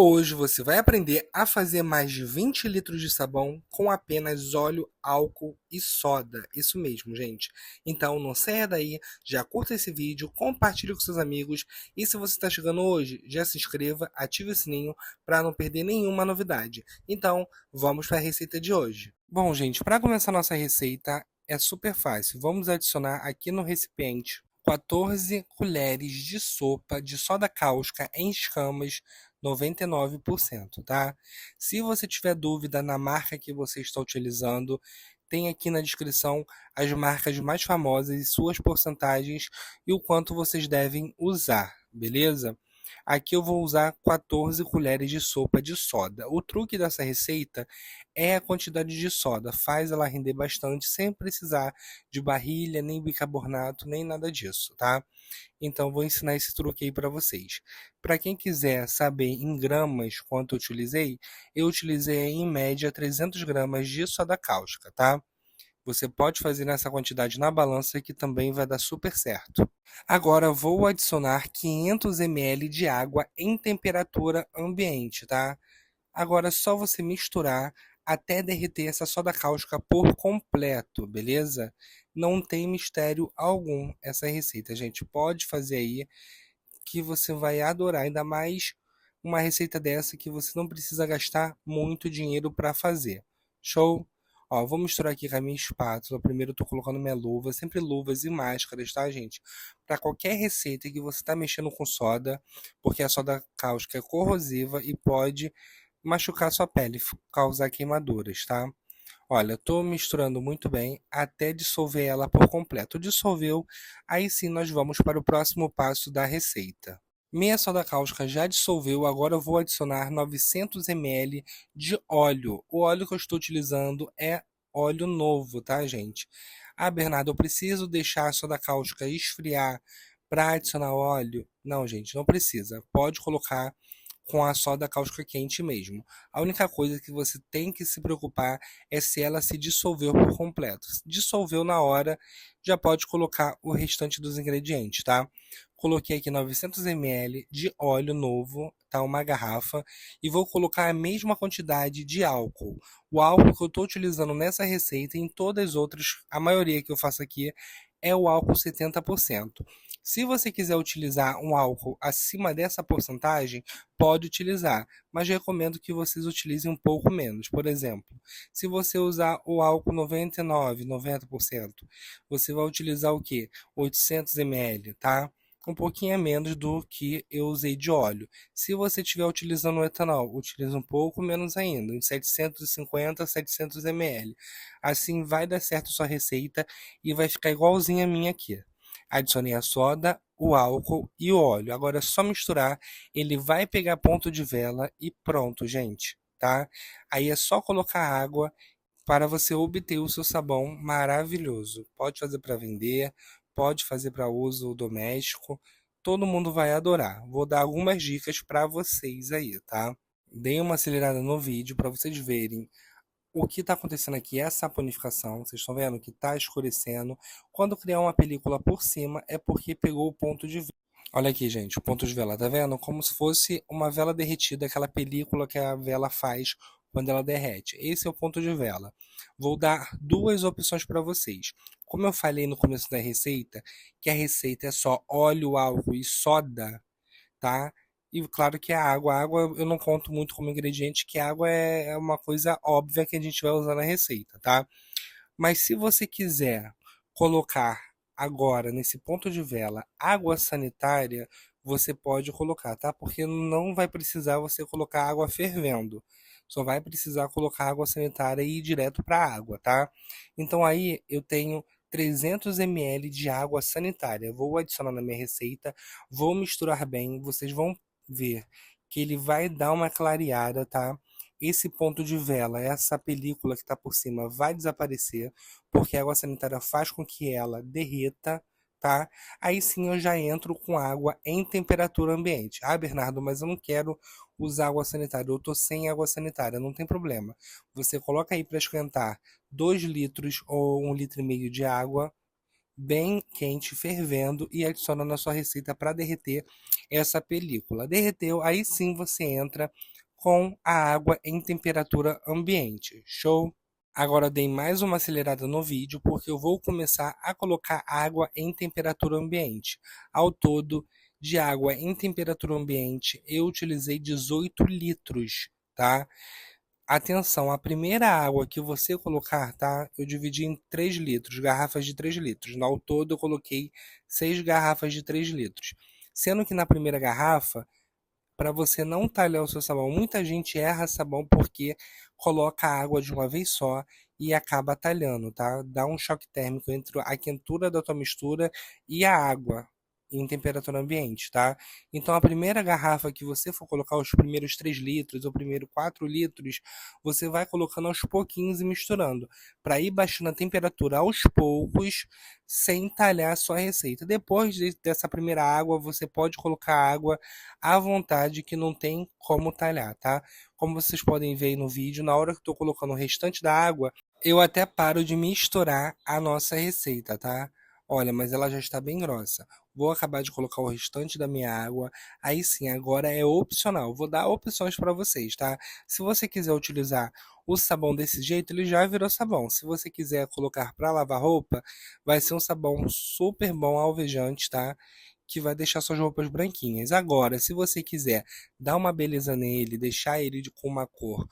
Hoje você vai aprender a fazer mais de 20 litros de sabão com apenas óleo, álcool e soda. Isso mesmo, gente. Então não saia daí, já curta esse vídeo, compartilhe com seus amigos e se você está chegando hoje, já se inscreva, ative o sininho para não perder nenhuma novidade. Então vamos para a receita de hoje. Bom, gente, para começar nossa receita é super fácil. Vamos adicionar aqui no recipiente 14 colheres de sopa de soda cáustica em escamas 99%, tá? Se você tiver dúvida na marca que você está utilizando, tem aqui na descrição as marcas mais famosas e suas porcentagens e o quanto vocês devem usar, beleza? Aqui eu vou usar 14 colheres de sopa de soda. O truque dessa receita é a quantidade de soda, faz ela render bastante sem precisar de barrilha, nem bicarbonato, nem nada disso, tá? Então vou ensinar esse truque aí para vocês. Para quem quiser saber em gramas quanto eu utilizei em média 300 gramas de soda cáustica, tá? Você pode fazer nessa quantidade na balança que também vai dar super certo. Agora vou adicionar 500 ml de água em temperatura ambiente, tá? Agora é só você misturar até derreter essa soda cáustica por completo, beleza? Não tem mistério algum essa receita, gente. Pode fazer aí que você vai adorar, ainda mais uma receita dessa que você não precisa gastar muito dinheiro para fazer. Show? Ó, vou misturar aqui com a minha espátula. Primeiro eu tô colocando minha luva, sempre luvas e máscaras, tá, gente? Para qualquer receita que você tá mexendo com soda, porque a soda cáustica é corrosiva e pode machucar sua pele, causar queimaduras, tá? Olha, estou misturando muito bem até dissolver ela por completo. Dissolveu, aí sim nós vamos para o próximo passo da receita. Meia soda cáustica já dissolveu, agora eu vou adicionar 900 ml de óleo. O óleo que eu estou utilizando é óleo novo, tá, gente? Ah, Bernardo, eu preciso deixar a soda cáustica esfriar para adicionar óleo? Não, gente, não precisa. Pode colocar com a soda cáustica quente mesmo. A única coisa que você tem que se preocupar é se ela se dissolveu por completo. Se dissolveu na hora, já pode colocar o restante dos ingredientes, tá? Coloquei aqui 900 ml de óleo novo, tá? Uma garrafa, e vou colocar a mesma quantidade de álcool. O álcool que eu estou utilizando nessa receita e em todas as outras, a maioria que eu faço aqui, é o álcool 70%. Se você quiser utilizar um álcool acima dessa porcentagem, pode utilizar, mas recomendo que vocês utilizem um pouco menos. Por exemplo, se você usar o álcool 99, 90%, você vai utilizar o que? 800 ml, tá? Um pouquinho a menos do que eu usei de óleo. Se você estiver utilizando o etanol, utilize um pouco menos ainda, em 750 a 700 ml. Assim vai dar certo sua receita e vai ficar igualzinha a minha aqui. Adicionei a soda, o álcool e o óleo. Agora é só misturar, ele vai pegar ponto de vela e pronto, gente, tá? Aí é só colocar água para você obter o seu sabão maravilhoso. Pode fazer para vender, pode fazer para uso doméstico, todo mundo vai adorar. Vou dar algumas dicas para vocês aí, tá? Deem uma acelerada no vídeo para vocês verem o que está acontecendo aqui é a saponificação. Vocês estão vendo que está escurecendo. Quando criar uma película por cima é porque pegou o ponto de vela. Olha aqui, gente, o ponto de vela, tá vendo? Como se fosse uma vela derretida, aquela película que a vela faz quando ela derrete. Esse é o ponto de vela. Vou dar duas opções para vocês. Como eu falei no começo da receita, que a receita é só óleo, álcool e soda, tá? E claro que a água eu não conto muito como ingrediente, que a água é uma coisa óbvia que a gente vai usar na receita, tá? Mas se você quiser colocar agora nesse ponto de vela água sanitária, você pode colocar, tá? Porque não vai precisar você colocar água fervendo. Só vai precisar colocar água sanitária e ir direto para a água, tá? Então aí eu tenho 300 ml de água sanitária. Vou adicionar na minha receita, vou misturar bem, vocês vão ver que ele vai dar uma clareada, tá? Esse ponto de vela, essa película que está por cima vai desaparecer, porque a água sanitária faz com que ela derreta, tá? Aí sim eu já entro com água em temperatura ambiente. Ah, Bernardo, mas eu não quero usar água sanitária, eu tô sem água sanitária, não tem problema. Você coloca aí para esquentar 2 litros ou 1,5 litro de água, bem quente, fervendo, e adiciona na sua receita para derreter essa película. Derreteu, aí sim você entra com a água em temperatura ambiente. Show? Agora dei mais uma acelerada no vídeo porque eu vou começar a colocar água em temperatura ambiente. Ao todo, de água em temperatura ambiente, eu utilizei 18 litros, tá? Atenção, a primeira água que você colocar, tá? Eu dividi em 3 litros, garrafas de 3 litros. No ao todo, eu coloquei 6 garrafas de 3 litros. Sendo que na primeira garrafa, para você não talhar o seu sabão, muita gente erra sabão porque coloca a água de uma vez só e acaba talhando, tá? Dá um choque térmico entre a quentura da tua mistura e a água em temperatura ambiente, tá? Então a primeira garrafa que você for colocar os primeiros 3 litros ou primeiro 4 litros, você vai colocando aos pouquinhos e misturando, para ir baixando a temperatura aos poucos, sem talhar a sua receita. Depois dessa primeira água, você pode colocar água à vontade que não tem como talhar, tá? Como vocês podem ver aí no vídeo, na hora que eu estou colocando o restante da água, eu até paro de misturar a nossa receita, tá? Olha, mas ela já está bem grossa. Vou acabar de colocar o restante da minha água. Aí sim, agora é opcional. Vou dar opções para vocês, tá? Se você quiser utilizar o sabão desse jeito, ele já virou sabão. Se você quiser colocar para lavar roupa, vai ser um sabão super bom, alvejante, tá? Que vai deixar suas roupas branquinhas. Agora, se você quiser dar uma beleza nele, deixar ele com uma cor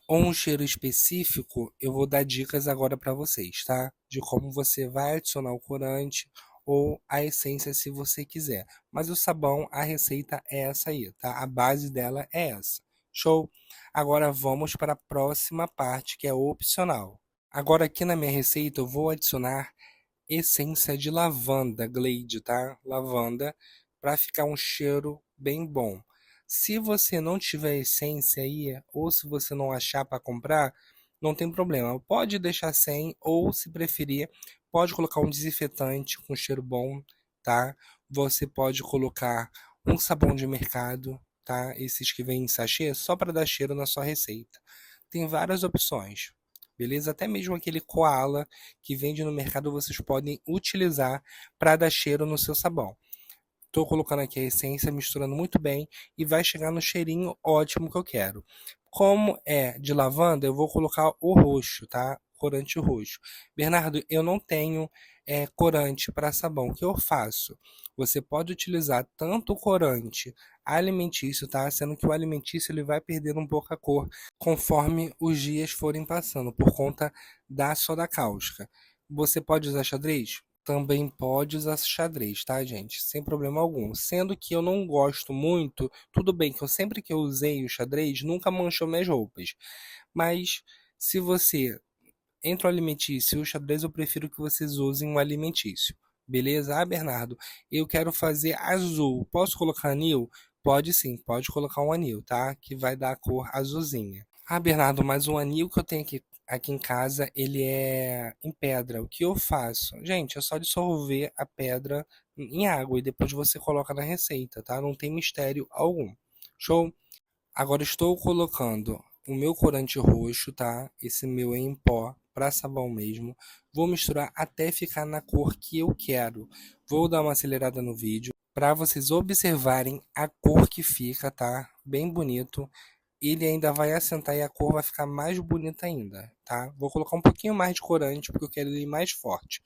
ou um cheiro específico, eu vou dar dicas agora para vocês, tá? De como você vai adicionar o corante ou a essência se você quiser. Mas o sabão, a receita é essa aí, tá? A base dela é essa. Show? Agora vamos para a próxima parte, que é opcional. Agora aqui na minha receita eu vou adicionar essência de lavanda, Glade, tá? Lavanda, para ficar um cheiro bem bom. Se você não tiver essência aí, ou se você não achar para comprar, não tem problema. Pode deixar sem, ou se preferir, pode colocar um desinfetante com cheiro bom, tá? Você pode colocar um sabão de mercado, tá? Esses que vêm em sachê, só para dar cheiro na sua receita. Tem várias opções, beleza? Até mesmo aquele koala que vende no mercado vocês podem utilizar para dar cheiro no seu sabão. Estou colocando aqui a essência, misturando muito bem e vai chegar no cheirinho ótimo que eu quero. Como é de lavanda, eu vou colocar o roxo, tá? Corante roxo. Bernardo, eu não tenho corante para sabão. O que eu faço? Você pode utilizar tanto o corante alimentício, tá? Sendo que o alimentício ele vai perdendo um pouco a cor conforme os dias forem passando, por conta da soda cáustica. Você pode usar xadrez? Também pode usar xadrez, tá, gente? Sem problema algum. Sendo que eu não gosto muito, tudo bem que eu sempre que eu usei o xadrez, nunca manchou minhas roupas. Mas se você entre o alimentício e o xadrez, eu prefiro que vocês usem o alimentício. Beleza? Ah, Bernardo, eu quero fazer azul. Posso colocar anil? Pode sim, pode colocar um anil, tá? Que vai dar a cor azulzinha. Ah, Bernardo, mas o anil que eu tenho aqui em casa, ele é em pedra. O que eu faço? Gente, é só dissolver a pedra em água e depois você coloca na receita, tá? Não tem mistério algum. Show? Agora estou colocando o meu corante roxo, tá? Esse meu é em pó, para sabão mesmo. Vou misturar até ficar na cor que eu quero. Vou dar uma acelerada no vídeo para vocês observarem a cor que fica, tá? Bem bonito. Ele ainda vai assentar e a cor vai ficar mais bonita ainda, tá? Vou colocar um pouquinho mais de corante porque eu quero ele mais forte.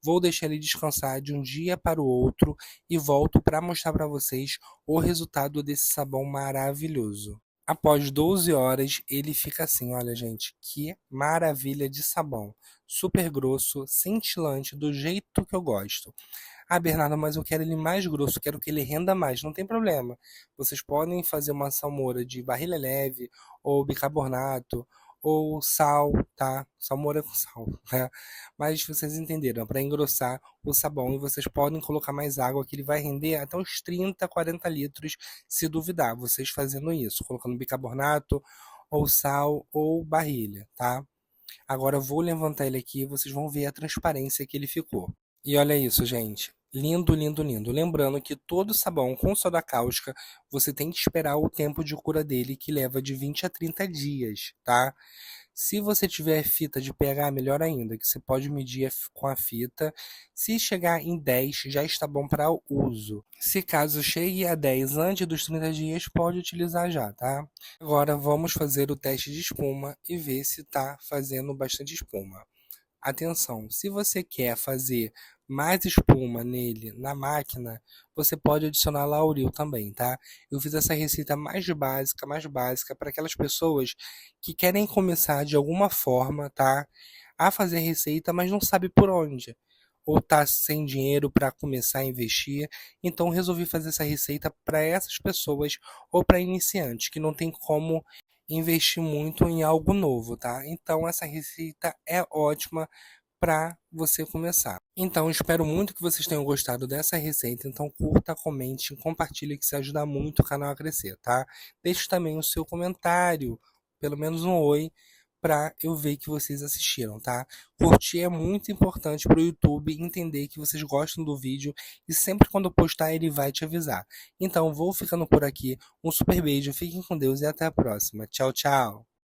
Vou deixar ele descansar de um dia para o outro e volto para mostrar para vocês o resultado desse sabão maravilhoso. Após 12 horas, ele fica assim, olha gente, que maravilha de sabão. Super grosso, cintilante, do jeito que eu gosto. Ah, Bernardo, mas eu quero ele mais grosso, quero que ele renda mais. Não tem problema. Vocês podem fazer uma salmoura de barrilha leve, ou bicarbonato, ou sal, tá? Salmoura com sal, né? Mas vocês entenderam, para engrossar o sabão e vocês podem colocar mais água que ele vai render até uns 30, 40 litros, se duvidar, vocês fazendo isso, colocando bicarbonato, ou sal, ou barrilha, tá? Agora eu vou levantar ele aqui e vocês vão ver a transparência que ele ficou. E olha isso, gente. Lindo, lindo, lindo. Lembrando que todo sabão com soda cáustica, você tem que esperar o tempo de cura dele, que leva de 20 a 30 dias, tá? Se você tiver fita de pH, melhor ainda, que você pode medir com a fita. Se chegar em 10, já está bom para o uso. Se caso chegue a 10 antes dos 30 dias, pode utilizar já, tá? Agora vamos fazer o teste de espuma e ver se está fazendo bastante espuma. Atenção, se você quer fazer mais espuma nele na máquina, você pode adicionar Lauril também, tá? Eu fiz essa receita mais básica para aquelas pessoas que querem começar de alguma forma, tá? A fazer receita, mas não sabe por onde. Ou tá sem dinheiro para começar a investir. Então resolvi fazer essa receita para essas pessoas ou para iniciantes que não tem como investir muito em algo novo, tá? Então essa receita é ótima para você começar. Então espero muito que vocês tenham gostado dessa receita. Então curta, comente, compartilhe que isso ajuda muito o canal a crescer, tá? Deixe também o seu comentário, pelo menos um oi, para eu ver que vocês assistiram, tá? Curtir é muito importante para o YouTube entender que vocês gostam do vídeo e sempre quando eu postar ele vai te avisar. Então vou ficando por aqui. Um super beijo, fiquem com Deus e até a próxima. Tchau, tchau.